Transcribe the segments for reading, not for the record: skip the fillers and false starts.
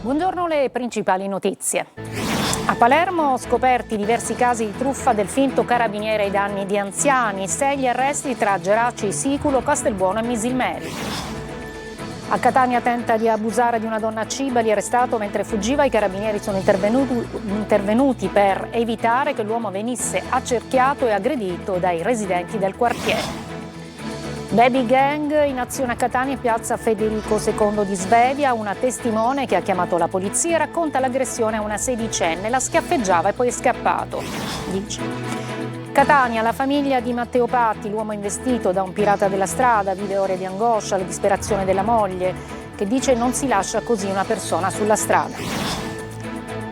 Buongiorno, le principali notizie. A Palermo scoperti diversi casi di truffa del finto carabiniere ai danni di anziani, 6 gli arresti tra Geraci, Siculo, Castelbuono e Misilmeri. A Catania tenta di abusare di una donna a Cibali, arrestato mentre fuggiva. I carabinieri sono intervenuti per evitare che l'uomo venisse accerchiato e aggredito dai residenti del quartiere. Baby gang in azione a Catania in piazza Federico II di Svevia. Una testimone che ha chiamato la polizia racconta l'aggressione a una sedicenne, la schiaffeggiava e poi è scappato. Dice. Catania, la famiglia di Matteo Patti, l'uomo investito da un pirata della strada, vive ore di angoscia, la disperazione della moglie, che dice non si lascia così una persona sulla strada.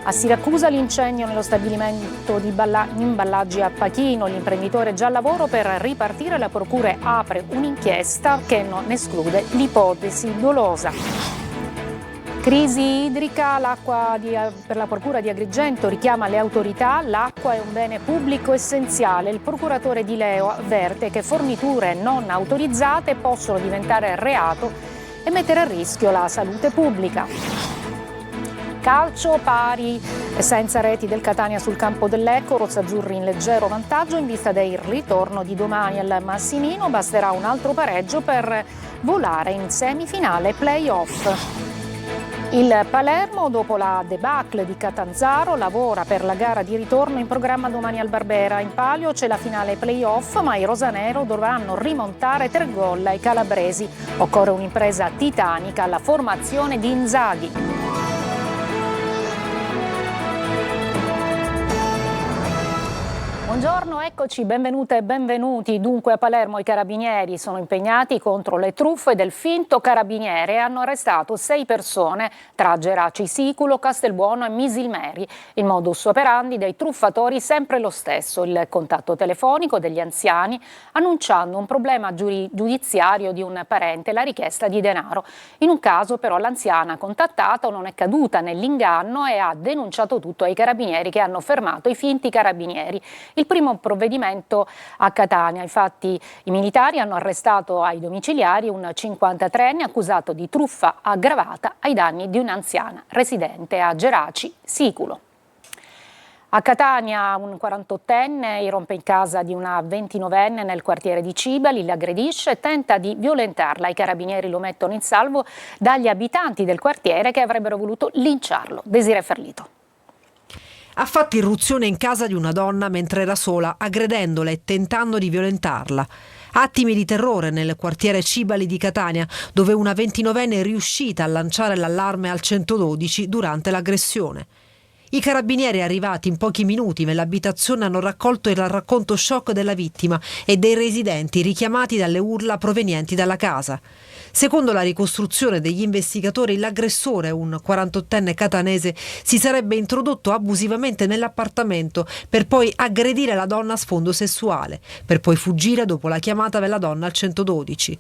A Siracusa l'incendio nello stabilimento di imballaggi a Pachino, l'imprenditore già al lavoro per ripartire, la procura apre un'inchiesta che non esclude l'ipotesi dolosa. Crisi idrica, per la procura di Agrigento richiama le autorità, l'acqua è un bene pubblico essenziale. Il procuratore di Leo avverte che forniture non autorizzate possono diventare reato e mettere a rischio la salute pubblica. Calcio, pari senza reti del Catania sul campo del Lecco, rossazzurri in leggero vantaggio in vista del ritorno di domani al Massimino. Basterà un altro pareggio per volare in semifinale play-off. Il Palermo, dopo la debacle di Catanzaro, lavora per la gara di ritorno in programma domani al Barbera. In palio c'è la finale play-off, ma i rosanero dovranno rimontare 3 gol ai calabresi. Occorre un'impresa titanica alla formazione di Inzaghi. Buongiorno, eccoci, benvenute e benvenuti. Dunque a Palermo i carabinieri sono impegnati contro le truffe del finto carabiniere e hanno arrestato 6 persone tra Geraci, Siculo, Castelbuono e Misilmeri. Il modus operandi dei truffatori sempre lo stesso, il contatto telefonico degli anziani annunciando un problema giudiziario di un parente, la richiesta di denaro. In un caso però l'anziana contattata non è caduta nell'inganno e ha denunciato tutto ai carabinieri che hanno fermato i finti carabinieri. Il primo provvedimento a Catania, infatti i militari hanno arrestato ai domiciliari un 53enne accusato di truffa aggravata ai danni di un'anziana residente a Geraci, Siculo. A Catania un 48enne irrompe in casa di una 29enne nel quartiere di Cibali, l'aggredisce e tenta di violentarla. I carabinieri lo mettono in salvo dagli abitanti del quartiere che avrebbero voluto linciarlo. Desiree Ferlito. Ha fatto irruzione in casa di una donna mentre era sola, aggredendola e tentando di violentarla. Attimi di terrore nel quartiere Cibali di Catania, dove una 29enne è riuscita a lanciare l'allarme al 112 durante l'aggressione. I carabinieri arrivati in pochi minuti nell'abitazione hanno raccolto il racconto shock della vittima e dei residenti richiamati dalle urla provenienti dalla casa. Secondo la ricostruzione degli investigatori, l'aggressore, un 48enne catanese, si sarebbe introdotto abusivamente nell'appartamento per poi aggredire la donna a sfondo sessuale, per poi fuggire dopo la chiamata della donna al 112.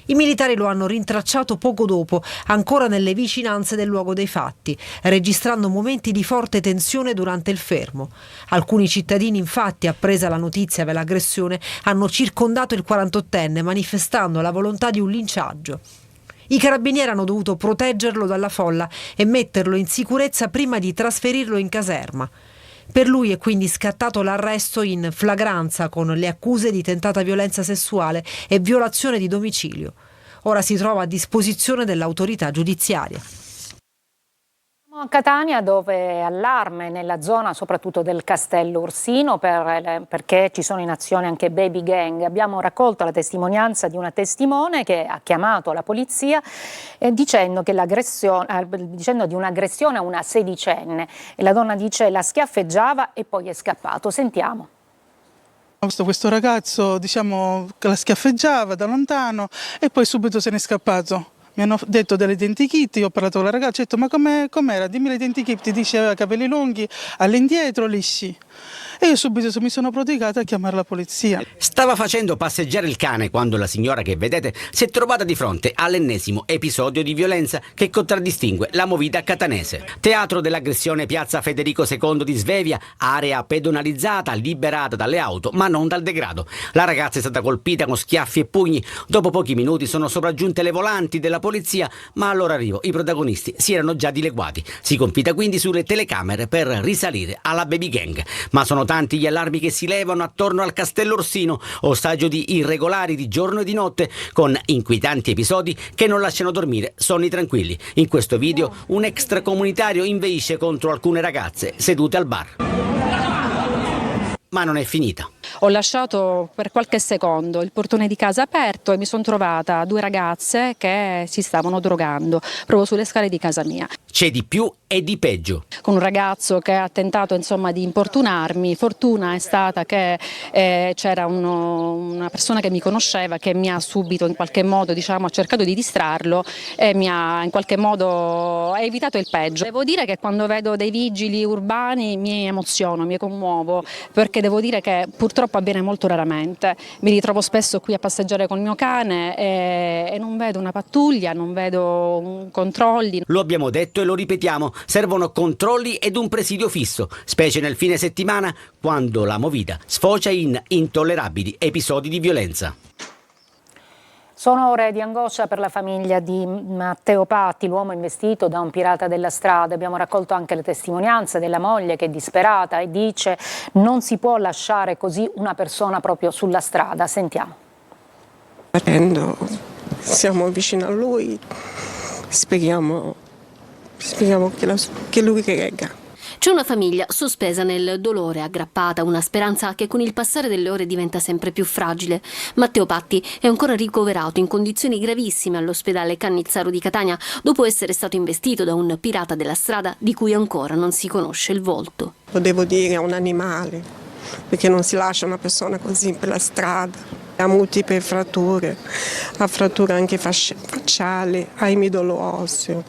I militari lo hanno rintracciato poco dopo, ancora nelle vicinanze del luogo dei fatti, registrando momenti di forte tensione durante il fermo. Alcuni cittadini, infatti, appresa la notizia dell'aggressione, hanno circondato il 48enne, manifestando la volontà di un linciaggio. I carabinieri hanno dovuto proteggerlo dalla folla e metterlo in sicurezza prima di trasferirlo in caserma. Per lui è quindi scattato l'arresto in flagranza con le accuse di tentata violenza sessuale e violazione di domicilio. Ora si trova a disposizione dell'autorità giudiziaria. A Catania, dove allarme nella zona soprattutto del Castello Orsino perché ci sono in azione anche baby gang. Abbiamo raccolto la testimonianza di una testimone che ha chiamato la polizia dicendo di un'aggressione a una sedicenne, e la donna dice la schiaffeggiava e poi è scappato. Sentiamo. Questo ragazzo che la schiaffeggiava da lontano e poi subito se n'è scappato. Mi hanno detto dell'identikit, io ho parlato con la ragazza, ho detto ma com'era? Dimmi l'identikit, ti dice aveva capelli lunghi, all'indietro lisci. e io subito mi sono prodigata a chiamare la polizia. Stava facendo passeggiare il cane quando la signora che vedete si è trovata di fronte all'ennesimo episodio di violenza che contraddistingue la movida catanese. Teatro dell'aggressione piazza Federico II di Svevia, area pedonalizzata, liberata dalle auto ma non dal degrado. La ragazza è stata colpita con schiaffi e pugni. Dopo pochi minuti sono sopraggiunte le volanti della polizia, ma al loro arrivo i protagonisti si erano già dileguati. Si confida quindi sulle telecamere per risalire alla baby gang. Ma sono tanti gli allarmi che si levano attorno al Castello Orsino, ostaggio di irregolari di giorno e di notte, con inquietanti episodi che non lasciano dormire sonni tranquilli. In questo video un extracomunitario inveisce contro alcune ragazze sedute al bar. Ma non è finita. Ho lasciato per qualche secondo il portone di casa aperto e mi sono trovata 2 ragazze che si stavano drogando proprio sulle scale di casa mia. C'è di più e di peggio. Con un ragazzo che ha tentato di importunarmi. Fortuna è stata che c'era una persona che mi conosceva che mi ha subito in qualche modo ha cercato di distrarlo e mi ha in qualche modo evitato il peggio. Devo dire che quando vedo dei vigili urbani mi emoziono, mi commuovo, perché devo dire che purtroppo avviene molto raramente. Mi ritrovo spesso qui a passeggiare con il mio cane e non vedo una pattuglia, non vedo controlli. Lo abbiamo detto e lo ripetiamo, servono controlli ed un presidio fisso, specie nel fine settimana quando la movida sfocia in intollerabili episodi di violenza. Sono ore di angoscia per la famiglia di Matteo Patti, l'uomo investito da un pirata della strada. Abbiamo raccolto anche le testimonianze della moglie che è disperata e dice non si può lasciare così una persona proprio sulla strada. Sentiamo. Siamo vicino a lui, speriamo che lui regga. C'è una famiglia sospesa nel dolore, aggrappata a una speranza che con il passare delle ore diventa sempre più fragile. Matteo Patti è ancora ricoverato in condizioni gravissime all'ospedale Cannizzaro di Catania dopo essere stato investito da un pirata della strada di cui ancora non si conosce il volto. Lo devo dire, è un animale, perché non si lascia una persona così per la strada. Ha multiple fratture, ha fratture anche facciali, ha il midollo osseo.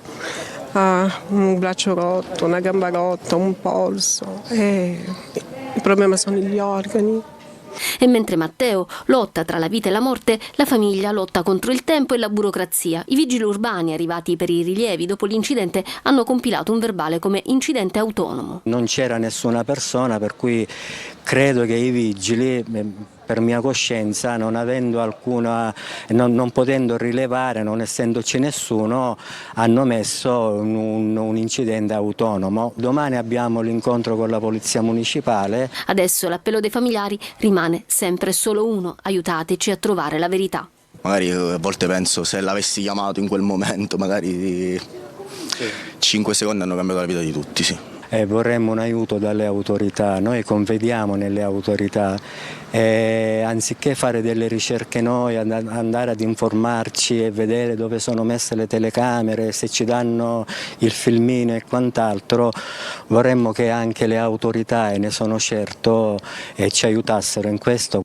Ha un braccio rotto, una gamba rotta, un polso. Il problema sono gli organi. E mentre Matteo lotta tra la vita e la morte, la famiglia lotta contro il tempo e la burocrazia. I vigili urbani arrivati per i rilievi dopo l'incidente hanno compilato un verbale come incidente autonomo. Non c'era nessuna persona, per cui credo che i vigili, per mia coscienza, non avendo alcuna, non potendo rilevare, non essendoci nessuno, hanno messo un incidente autonomo. Domani abbiamo l'incontro con la polizia municipale. Adesso l'appello dei familiari rimane sempre solo uno: aiutateci a trovare la verità. Magari a volte penso, se l'avessi chiamato in quel momento, magari 5 secondi hanno cambiato la vita di tutti, sì. Vorremmo un aiuto dalle autorità, noi confidiamo nelle autorità, anziché fare delle ricerche noi, andare ad informarci e vedere dove sono messe le telecamere, se ci danno il filmino e quant'altro, vorremmo che anche le autorità, e ne sono certo, ci aiutassero in questo.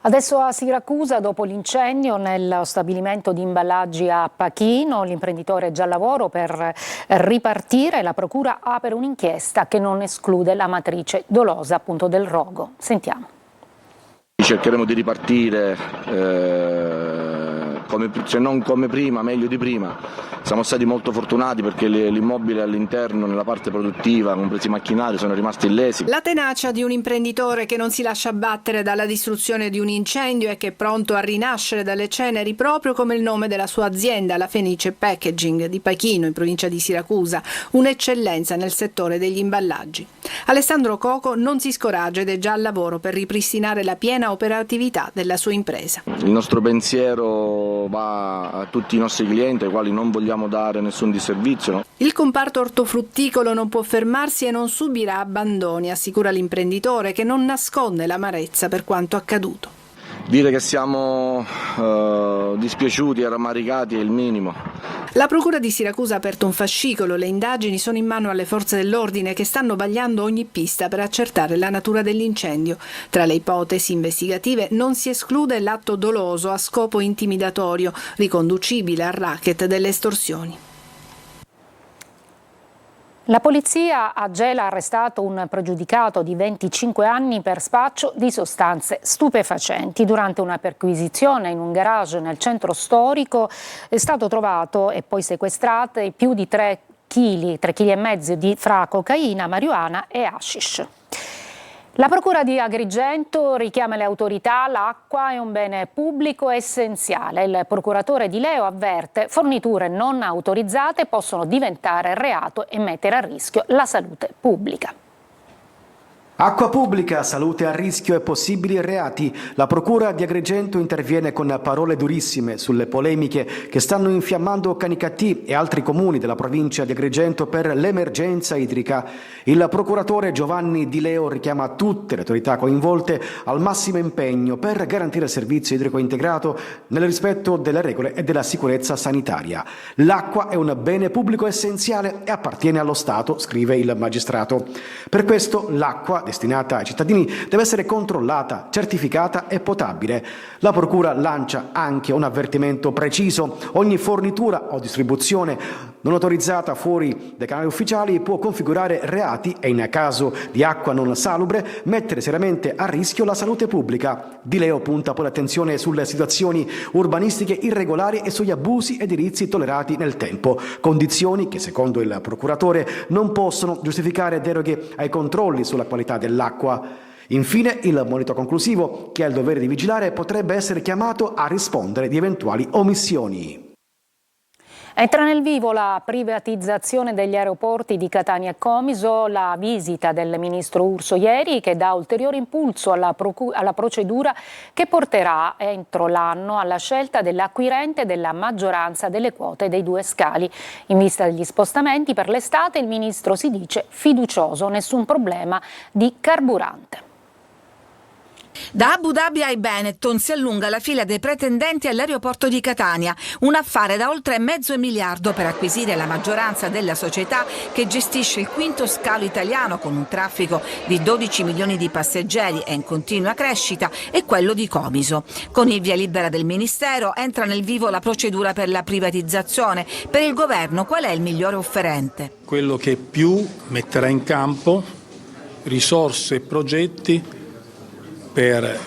Adesso a Siracusa, dopo l'incendio nello stabilimento di imballaggi a Pachino, l'imprenditore è già al lavoro per ripartire. La procura apre un'inchiesta che non esclude la matrice dolosa appunto del rogo. Sentiamo. Cercheremo di ripartire, se non come prima, meglio di prima. Siamo stati molto fortunati perché l'immobile all'interno, nella parte produttiva, compresi i macchinari, sono rimasti illesi. La tenacia di un imprenditore che non si lascia abbattere dalla distruzione di un incendio e che è pronto a rinascere dalle ceneri, proprio come il nome della sua azienda, la Fenice Packaging di Pachino, in provincia di Siracusa, un'eccellenza nel settore degli imballaggi. Alessandro Coco non si scoraggia ed è già al lavoro per ripristinare la piena operatività della sua impresa. Il nostro pensiero va a tutti i nostri clienti ai quali non vogliamo dare nessun disservizio. Il comparto ortofrutticolo non può fermarsi e non subirà abbandoni, assicura l'imprenditore, che non nasconde l'amarezza per quanto accaduto. Dire che siamo dispiaciuti e rammaricati è il minimo. La procura di Siracusa ha aperto un fascicolo, le indagini sono in mano alle forze dell'ordine che stanno vagliando ogni pista per accertare la natura dell'incendio. Tra le ipotesi investigative non si esclude l'atto doloso a scopo intimidatorio, riconducibile al racket delle estorsioni. La polizia a Gela ha arrestato un pregiudicato di 25 anni per spaccio di sostanze stupefacenti. Durante una perquisizione in un garage nel centro storico è stato trovato e poi sequestrate più di 3,5 kg di fra cocaina, marijuana e hashish. La Procura di Agrigento richiama le autorità: l'acqua è un bene pubblico essenziale. Il procuratore Di Leo avverte: forniture non autorizzate possono diventare reato e mettere a rischio la salute pubblica. Acqua pubblica, salute a rischio e possibili reati. La Procura di Agrigento interviene con parole durissime sulle polemiche che stanno infiammando Canicattì e altri comuni della provincia di Agrigento per l'emergenza idrica. Il procuratore Giovanni Di Leo richiama tutte le autorità coinvolte al massimo impegno per garantire il servizio idrico integrato nel rispetto delle regole e della sicurezza sanitaria. L'acqua è un bene pubblico essenziale e appartiene allo Stato, scrive il magistrato. Per questo l'acqua destinata ai cittadini deve essere controllata, certificata e potabile. La Procura lancia anche un avvertimento preciso: ogni fornitura o distribuzione non autorizzata fuori dai canali ufficiali può configurare reati e, in caso di acqua non salubre, mettere seriamente a rischio la salute pubblica. Di Leo punta poi l'attenzione sulle situazioni urbanistiche irregolari e sugli abusi edilizi tollerati nel tempo, condizioni che, secondo il procuratore, non possono giustificare deroghe ai controlli sulla qualità dell'acqua. Infine, il monito conclusivo, chi ha il dovere di vigilare, potrebbe essere chiamato a rispondere di eventuali omissioni. Entra nel vivo la privatizzazione degli aeroporti di Catania e Comiso, la visita del ministro Urso ieri, che dà ulteriore impulso alla procedura che porterà entro l'anno alla scelta dell'acquirente della maggioranza delle quote dei due scali. In vista degli spostamenti per l'estate, il ministro si dice fiducioso, nessun problema di carburante. Da Abu Dhabi ai Benetton si allunga la fila dei pretendenti all'aeroporto di Catania, un affare da oltre $500 milioni per acquisire la maggioranza della società che gestisce il quinto scalo italiano con un traffico di 12 milioni di passeggeri e in continua crescita, e quello di Comiso. Con il via libera del Ministero entra nel vivo la procedura per la privatizzazione. Per il governo qual è il migliore offerente? Quello che più metterà in campo risorse e progetti per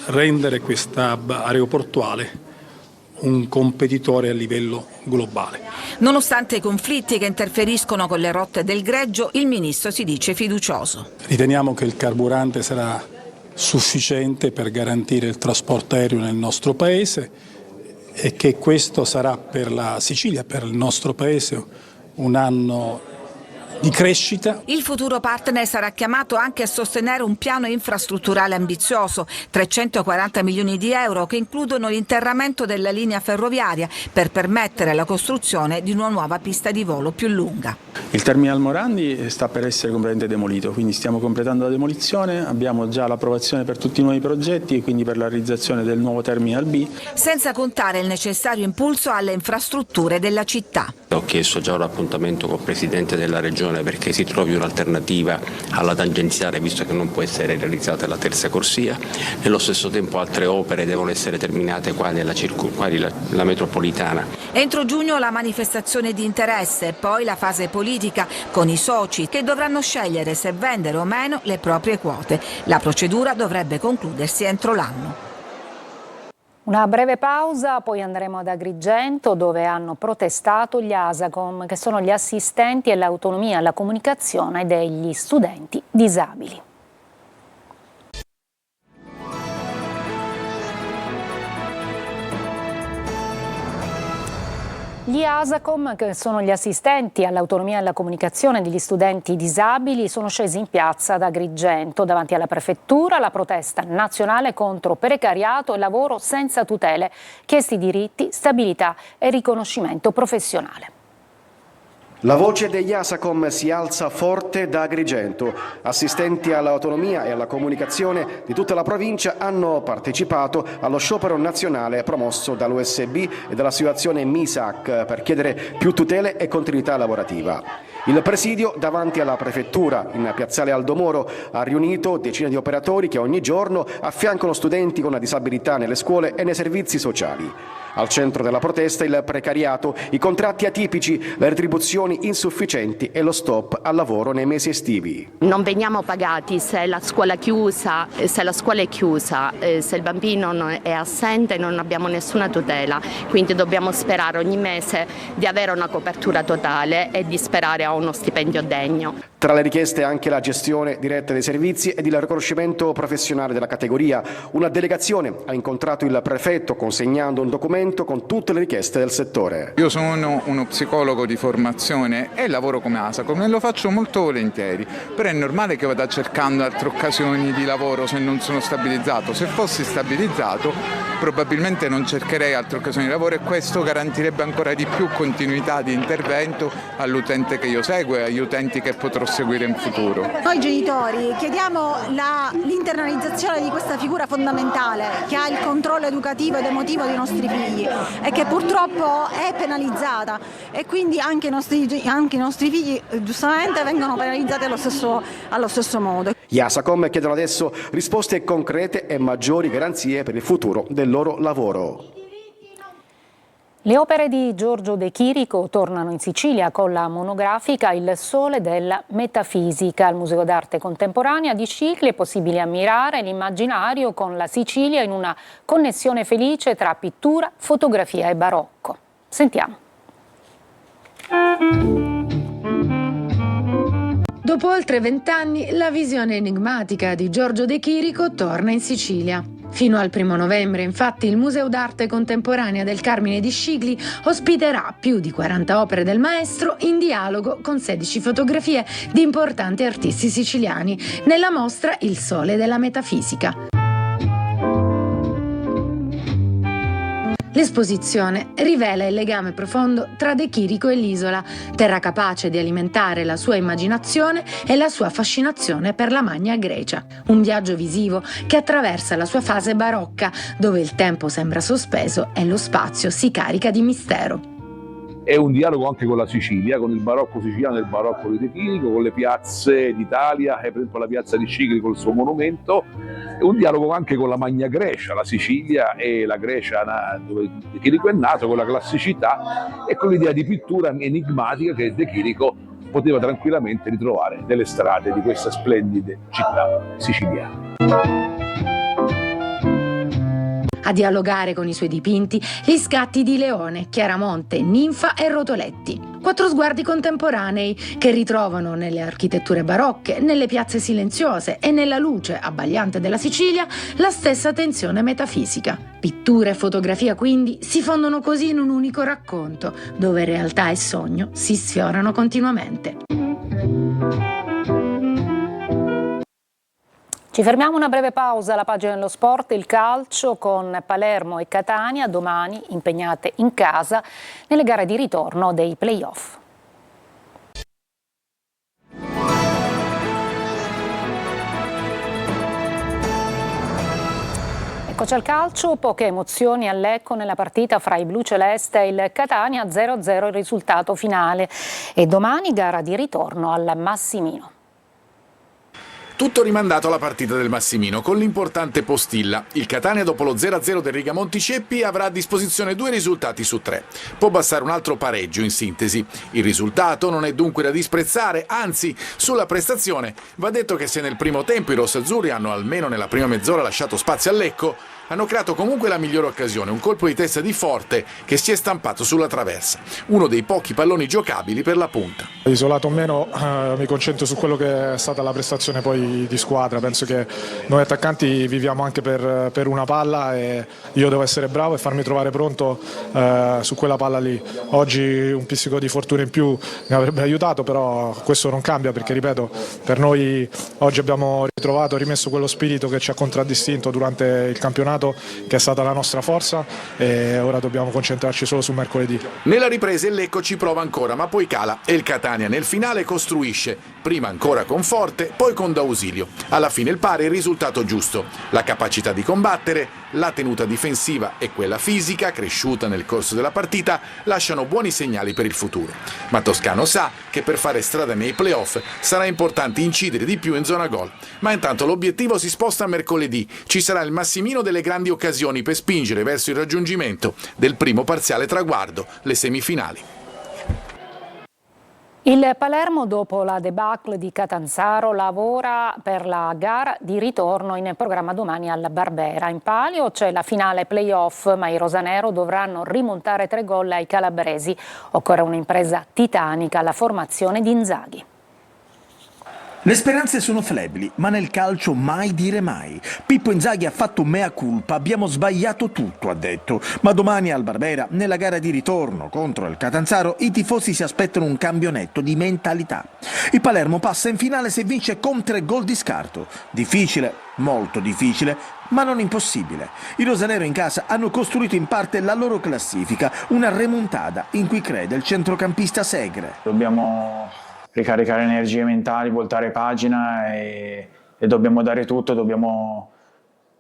rendere questa hub aeroportuale un competitore a livello globale. Nonostante i conflitti che interferiscono con le rotte del greggio, il ministro si dice fiducioso. Riteniamo che il carburante sarà sufficiente per garantire il trasporto aereo nel nostro paese e che questo sarà per la Sicilia, per il nostro paese, un anno di crescita. Il futuro partner sarà chiamato anche a sostenere un piano infrastrutturale ambizioso, 340 milioni di euro che includono l'interramento della linea ferroviaria per permettere la costruzione di una nuova pista di volo più lunga. Il terminal Morandi sta per essere completamente demolito, quindi stiamo completando la demolizione, abbiamo già l'approvazione per tutti i nuovi progetti, quindi per la realizzazione del nuovo terminal B. Senza contare il necessario impulso alle infrastrutture della città. Ho chiesto già un appuntamento col Presidente della Regione perché si trovi un'alternativa alla tangenziale, visto che non può essere realizzata la terza corsia. Nello stesso tempo altre opere devono essere terminate qua la metropolitana. Entro giugno la manifestazione di interesse e poi la fase politica con i soci che dovranno scegliere se vendere o meno le proprie quote. La procedura dovrebbe concludersi entro l'anno. Una breve pausa, poi andremo ad Agrigento, dove hanno protestato gli ASACOM, che sono gli assistenti all'autonomia e alla comunicazione degli studenti disabili. Gli ASACOM, che sono gli assistenti all'autonomia e alla comunicazione degli studenti disabili, sono scesi in piazza ad Agrigento davanti alla prefettura. La protesta nazionale contro precariato e lavoro senza tutele, chiesti diritti, stabilità e riconoscimento professionale. La voce degli ASACOM si alza forte da Agrigento. Assistenti all'autonomia e alla comunicazione di tutta la provincia hanno partecipato allo sciopero nazionale promosso dall'USB e dall'associazione MISAC per chiedere più tutele e continuità lavorativa. Il presidio davanti alla prefettura in piazzale Aldo Moro ha riunito decine di operatori che ogni giorno affiancano studenti con disabilità nelle scuole e nei servizi sociali. Al centro della protesta il precariato, i contratti atipici, le retribuzioni insufficienti e lo stop al lavoro nei mesi estivi. Non veniamo pagati se la scuola è chiusa, se il bambino è assente non abbiamo nessuna tutela, quindi dobbiamo sperare ogni mese di avere una copertura totale e di sperare a uno stipendio degno. Tra le richieste anche la gestione diretta dei servizi ed il riconoscimento professionale della categoria. Una delegazione ha incontrato il prefetto consegnando un documento con tutte le richieste del settore. Io sono uno psicologo di formazione e lavoro come ASACOM e lo faccio molto volentieri, però è normale che vada cercando altre occasioni di lavoro se non sono stabilizzato. Se fossi stabilizzato probabilmente non cercherei altre occasioni di lavoro e questo garantirebbe ancora di più continuità di intervento all'utente che io seguo e agli utenti che potrò seguire in futuro. Noi genitori chiediamo l'internalizzazione di questa figura fondamentale che ha il controllo educativo ed emotivo dei nostri figli e che purtroppo è penalizzata e quindi anche i nostri figli giustamente vengono penalizzati allo stesso modo. Gli ASACOM chiedono adesso risposte concrete e maggiori garanzie per il futuro del loro lavoro. Le opere di Giorgio De Chirico tornano in Sicilia con la monografica Il sole della metafisica. Al Museo d'Arte Contemporanea di Scicli è possibile ammirare l'immaginario con la Sicilia in una connessione felice tra pittura, fotografia e barocco. Sentiamo. Dopo oltre 20 anni, la visione enigmatica di Giorgio De Chirico torna in Sicilia. Fino al 1 novembre, infatti, il Museo d'Arte Contemporanea del Carmine di Scicli ospiterà più di 40 opere del maestro in dialogo con 16 fotografie di importanti artisti siciliani nella mostra Il sole della metafisica. L'esposizione rivela il legame profondo tra De Chirico e l'isola, terra capace di alimentare la sua immaginazione e la sua fascinazione per la Magna Grecia. Un viaggio visivo che attraversa la sua fase barocca, dove il tempo sembra sospeso e lo spazio si carica di mistero. È un dialogo anche con la Sicilia, con il barocco siciliano e il barocco di De Chirico, con le piazze d'Italia, per esempio la piazza di Scicli col suo monumento, è un dialogo anche con la Magna Grecia, la Sicilia e la Grecia dove De Chirico è nato, con la classicità e con l'idea di pittura enigmatica che De Chirico poteva tranquillamente ritrovare nelle strade di questa splendida città siciliana. A dialogare con i suoi dipinti gli scatti di Leone, Chiaramonte, Ninfa e Rotoletti. 4 sguardi contemporanei che ritrovano nelle architetture barocche, nelle piazze silenziose e nella luce abbagliante della Sicilia la stessa tensione metafisica. Pittura e fotografia quindi si fondono così in un unico racconto, dove realtà e sogno si sfiorano continuamente. Ci fermiamo una breve pausa alla pagina dello sport, il calcio con Palermo e Catania domani impegnate in casa nelle gare di ritorno dei play-off. Eccoci al calcio, poche emozioni a Lecco nella partita fra i bluceleste e il Catania, 0-0 il risultato finale e domani gara di ritorno al Massimino. Tutto rimandato alla partita del Massimino con l'importante postilla. Il Catania dopo lo 0-0 del Rigamonti Ceppi avrà a disposizione 2 risultati su 3. Può bastare un altro pareggio in sintesi. Il risultato non è dunque da disprezzare, anzi sulla prestazione va detto che se nel primo tempo i rossazzurri hanno almeno nella prima mezz'ora lasciato spazio al Lecco, hanno creato comunque la migliore occasione, un colpo di testa di Forte che si è stampato sulla traversa. Uno dei pochi palloni giocabili per la punta. Isolato o meno mi concentro su quello che è stata la prestazione poi di squadra. Penso che noi attaccanti viviamo anche per una palla e io devo essere bravo e farmi trovare pronto su quella palla lì. Oggi un pizzico di fortuna in più mi avrebbe aiutato, però questo non cambia perché, ripeto, per noi oggi abbiamo rimesso quello spirito che ci ha contraddistinto durante il campionato, che è stata la nostra forza, e ora dobbiamo concentrarci solo su mercoledì. Nella ripresa il Lecco ci prova ancora, ma poi cala e il Catania nel finale costruisce, prima ancora con Forte, poi con D'Ausilio. Alla fine il pari è il risultato giusto, la capacità di combattere La tenuta difensiva e quella fisica, cresciuta nel corso della partita, lasciano buoni segnali per il futuro. Ma Toscano sa che per fare strada nei playoff sarà importante incidere di più in zona gol. Ma intanto l'obiettivo si sposta a mercoledì. Ci sarà il Massimino delle grandi occasioni per spingere verso il raggiungimento del primo parziale traguardo, le semifinali. Il Palermo, dopo la debacle di Catanzaro, lavora per la gara di ritorno in programma domani al Barbera. In palio c'è la finale play-off, ma i rosanero dovranno rimontare 3 gol ai calabresi. Occorre un'impresa titanica alla formazione di Inzaghi. Le speranze sono flebili, ma nel calcio mai dire mai. Pippo Inzaghi ha fatto mea culpa, abbiamo sbagliato tutto, ha detto. Ma domani al Barbera, nella gara di ritorno contro il Catanzaro, i tifosi si aspettano un cambio netto di mentalità. Il Palermo passa in finale se vince con 3 gol di scarto. Difficile, molto difficile, ma non impossibile. I rosanero in casa hanno costruito in parte la loro classifica, una remontada in cui crede il centrocampista Segre. Dobbiamo ricaricare energie mentali, voltare pagina e dobbiamo dare tutto, dobbiamo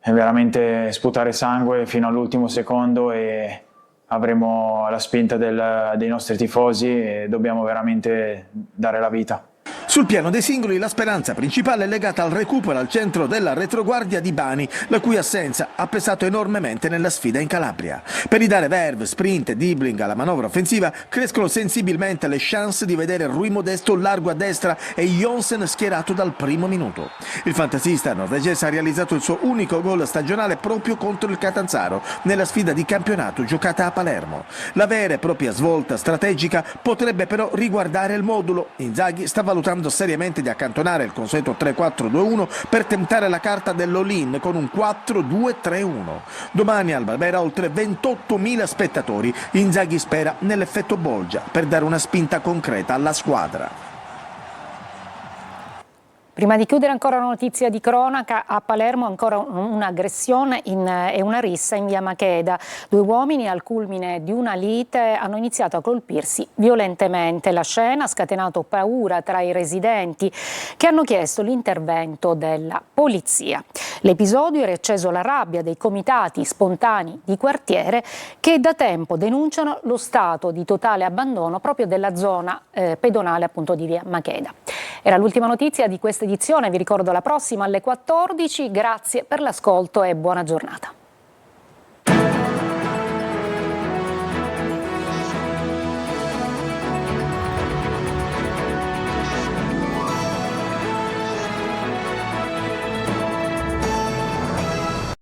veramente sputare sangue fino all'ultimo secondo e avremo la spinta dei nostri tifosi e dobbiamo veramente dare la vita. Sul piano dei singoli la speranza principale è legata al recupero al centro della retroguardia di Bani, la cui assenza ha pesato enormemente nella sfida in Calabria. Per ridare verve, sprint e dribbling alla manovra offensiva crescono sensibilmente le chance di vedere Rui Modesto largo a destra e Jonsen schierato dal primo minuto. Il fantasista norvegese ha realizzato il suo unico gol stagionale proprio contro il Catanzaro nella sfida di campionato giocata a Palermo. La vera e propria svolta strategica potrebbe però riguardare il modulo. Inzaghi sta valutando seriamente di accantonare il consueto 3-4-2-1 per tentare la carta dell'all-in con un 4-2-3-1. Domani al Barbera oltre 28.000 spettatori. Inzaghi spera nell'effetto Bolgia per dare una spinta concreta alla squadra. Prima di chiudere ancora una notizia di cronaca, a Palermo ancora un'aggressione e una rissa in via Macheda. 2 uomini al culmine di una lite hanno iniziato a colpirsi violentemente. La scena ha scatenato paura tra i residenti che hanno chiesto l'intervento della polizia. L'episodio ha riacceso la rabbia dei comitati spontanei di quartiere che da tempo denunciano lo stato di totale abbandono proprio della zona pedonale appunto di via Macheda. Era l'ultima notizia di questa edizione, vi ricordo la prossima alle 14, grazie per l'ascolto e buona giornata.